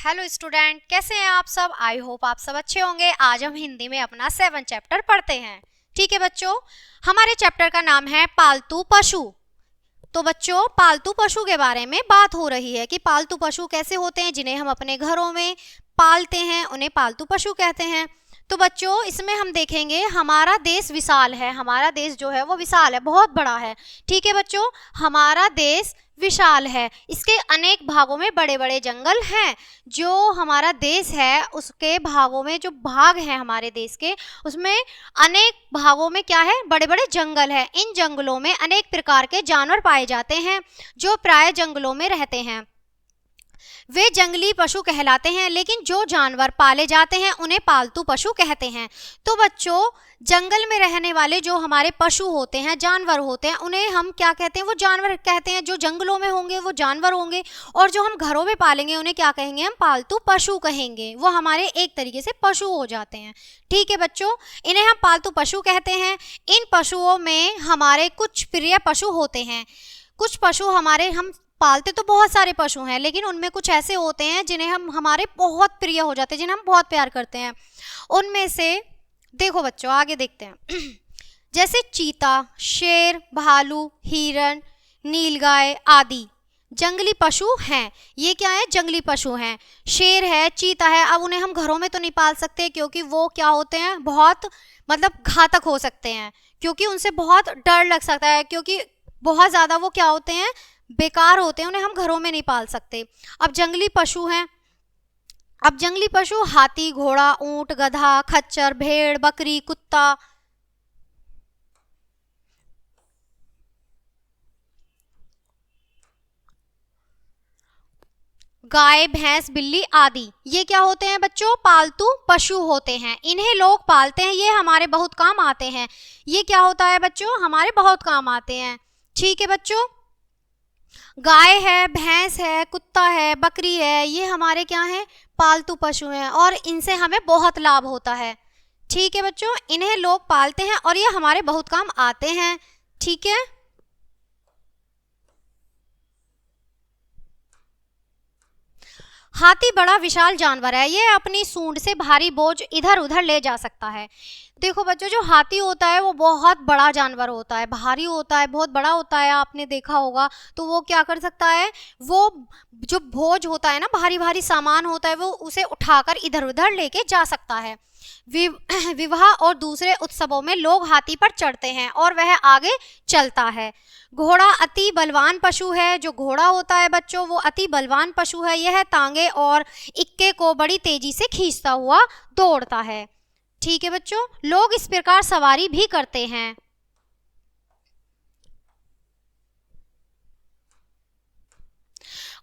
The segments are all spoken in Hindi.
हेलो स्टूडेंट, कैसे हैं आप सब। आई होप आप सब अच्छे होंगे। आज हम हिंदी में अपना 7 चैप्टर पढ़ते हैं। ठीक है बच्चों, हमारे चैप्टर का नाम है पालतू पशु। तो बच्चों, पालतू पशु के बारे में बात हो रही है कि पालतू पशु कैसे होते हैं, जिन्हें हम अपने घरों में पालते हैं, उन्हें पालतू पशु कहते हैं। तो बच्चों, इसमें हम देखेंगे हमारा देश विशाल है। हमारा देश जो है वो विशाल है, बहुत बड़ा है। ठीक है बच्चों, हमारा देश विशाल है। इसके अनेक भागों में बड़े बड़े जंगल हैं। जो हमारा देश है उसके भागों में, जो भाग हैं हमारे देश के, उसमें अनेक भागों में क्या है, बड़े बड़े जंगल है। इन जंगलों में अनेक प्रकार के जानवर पाए जाते हैं जो प्राय जंगलों में रहते हैं। वे जंगली पशु कहलाते हैं, लेकिन जो जानवर पाले जाते हैं उन्हें पालतू पशु कहते हैं। तो बच्चों, जंगल में रहने वाले जो हमारे पशु होते हैं, जानवर होते हैं, उन्हें हम क्या कहते हैं, वो जानवर कहते हैं। जो जंगलों में होंगे वो जानवर होंगे, और जो हम घरों में पालेंगे उन्हें क्या कहेंगे, हम पालतू पशु कहेंगे। वो हमारे एक तरीके से पशु हो जाते हैं। ठीक है बच्चों, इन्हें हम पालतू पशु कहते हैं। इन पशुओं में हमारे कुछ प्रिय पशु होते हैं। कुछ पशु हमारे, हम पालते तो बहुत सारे पशु हैं, लेकिन उनमें कुछ ऐसे होते हैं जिन्हें हम हमारे बहुत प्रिय हो जाते हैं, जिन्हें हम बहुत प्यार करते हैं। उनमें से देखो बच्चों, आगे देखते हैं। जैसे चीता, शेर, भालू, हिरन, नीलगाय आदि जंगली पशु हैं। ये क्या है, जंगली पशु हैं। शेर है, चीता है। अब उन्हें हम घरों में तो नहीं पाल सकते, क्योंकि वो क्या होते हैं, बहुत घातक हो सकते हैं, क्योंकि उनसे बहुत डर लग सकता है, क्योंकि बहुत ज़्यादा वो क्या होते हैं, बेकार होते हैं। उन्हें हम घरों में नहीं पाल सकते। अब जंगली पशु हैं। अब जंगली पशु हाथी, घोड़ा, ऊंट, गधा, खच्चर, भेड़, बकरी, कुत्ता, गाय, भैंस, बिल्ली आदि, ये क्या होते हैं बच्चों, पालतू पशु होते हैं। इन्हें लोग पालते हैं, ये हमारे बहुत काम आते हैं। ये क्या होता है बच्चों, हमारे बहुत काम आते हैं। ठीक है बच्चों, गाय है, भैंस है, कुत्ता है, बकरी है, ये हमारे क्या हैं, पालतू पशु हैं, और इनसे हमें बहुत लाभ होता है। ठीक है बच्चों, इन्हें लोग पालते हैं और ये हमारे बहुत काम आते हैं। ठीक है, हाथी बड़ा विशाल जानवर है। ये अपनी सूंड से भारी बोझ इधर उधर ले जा सकता है। देखो बच्चों, जो हाथी होता है वो बहुत बड़ा जानवर होता है, भारी होता है, बहुत बड़ा होता है, आपने देखा होगा। तो वो क्या कर सकता है, वो जो बोझ होता है ना, भारी भारी सामान होता है, वो उसे उठाकर इधर उधर लेके जा सकता है। विवाह और दूसरे उत्सवों में लोग हाथी पर चढ़ते हैं और वह आगे चलता है। घोड़ा अति बलवान पशु है। जो घोड़ा होता है बच्चों, वो अति बलवान पशु है। यह टांगे और इक्के को बड़ी तेजी से खींचता हुआ दौड़ता है। ठीक है बच्चों, लोग इस प्रकार सवारी भी करते हैं।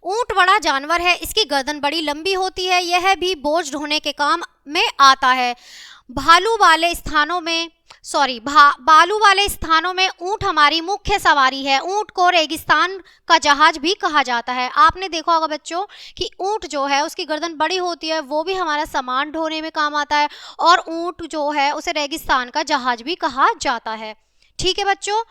ऊंट बड़ा जानवर है। इसकी गर्दन बड़ी लंबी होती है। यह भी बोझ ढोने के काम में आता है। बालू वाले स्थानों में ऊंट हमारी मुख्य सवारी है। ऊंट को रेगिस्तान का जहाज भी कहा जाता है। आपने देखा होगा बच्चों कि ऊंट जो है उसकी गर्दन बड़ी होती है, वो भी हमारा सामान ढोने में काम आता है, और ऊंट जो है उसे रेगिस्तान का जहाज भी कहा जाता है। ठीक है बच्चों,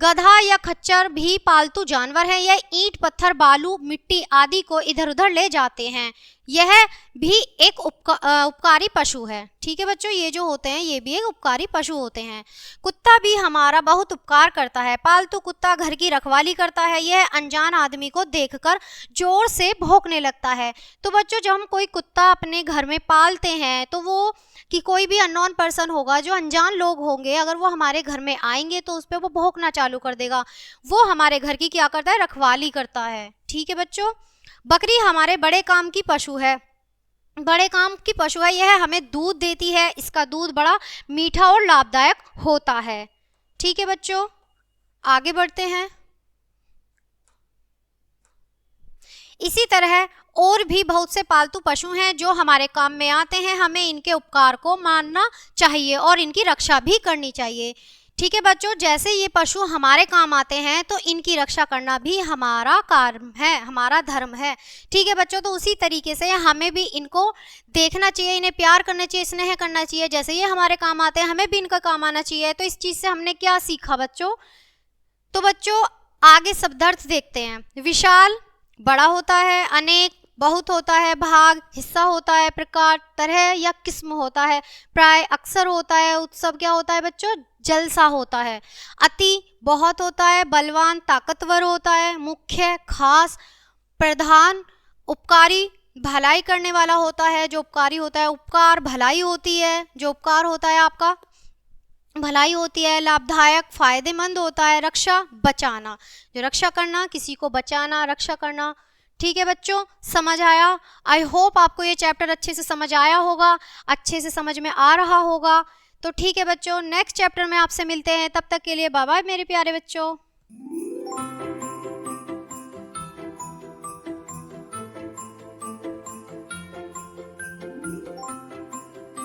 गधा या खच्चर भी पालतू जानवर है। यह ईंट, पत्थर, बालू, मिट्टी आदि को इधर उधर ले जाते हैं। यह भी एक उपकारी पशु है। ठीक है बच्चों, ये जो होते हैं ये भी एक उपकारी पशु होते हैं। कुत्ता भी हमारा बहुत उपकार करता है। पालतू कुत्ता घर की रखवाली करता है। यह अनजान आदमी को देखकर जोर से भौंकने लगता है। तो बच्चों, जब हम कोई कुत्ता अपने घर में पालते हैं, तो वो कि कोई भी अननोन पर्सन होगा, जो अनजान लोग होंगे, अगर वो हमारे घर में आएंगे तो उस पर वो भौंकना चालू कर देगा। वो हमारे घर की क्या करता है, रखवाली करता है। ठीक है बच्चों, बकरी हमारे बड़े काम की पशु है। यह हमें दूध देती है। इसका दूध बड़ा मीठा और लाभदायक होता है। ठीक है बच्चों, आगे बढ़ते हैं। इसी तरह और भी बहुत से पालतू पशु हैं जो हमारे काम में आते हैं। हमें इनके उपकार को मानना चाहिए और इनकी रक्षा भी करनी चाहिए। ठीक है बच्चों, जैसे ये पशु हमारे काम आते हैं, तो इनकी रक्षा करना भी हमारा कार्य है, हमारा धर्म है। ठीक है बच्चों, तो उसी तरीके से हमें भी इनको देखना चाहिए, इन्हें प्यार करना चाहिए, स्नेह करना चाहिए। जैसे ये हमारे काम आते हैं, हमें भी इनका काम आना चाहिए। तो इस चीज़ से हमने क्या सीखा बच्चों, तो बच्चों आगे शब्दार्थ देखते हैं। विशाल बड़ा होता है, अनेक बहुत होता है, भाग हिस्सा होता है, प्रकार तरह या किस्म होता है, प्राय अक्सर होता है, उत्सव क्या होता है बच्चों, जलसा होता है। अति बहुत होता है, बलवान ताकतवर होता है, मुख्य खास, प्रधान उपकारी भलाई करने वाला होता है, जो उपकारी होता है, उपकार भलाई होती है, जो उपकार होता है आपका भलाई होती है, लाभदायक फायदेमंद होता है, रक्षा बचाना, जो रक्षा करना, किसी को बचाना, रक्षा करना। ठीक है बच्चों, समझ आया? आई होप आपको ये चैप्टर अच्छे से समझ आया होगा, अच्छे से समझ में आ रहा होगा। तो ठीक है बच्चों, नेक्स्ट चैप्टर में आपसे मिलते हैं, तब तक के लिए बाय बाय मेरे प्यारे बच्चों।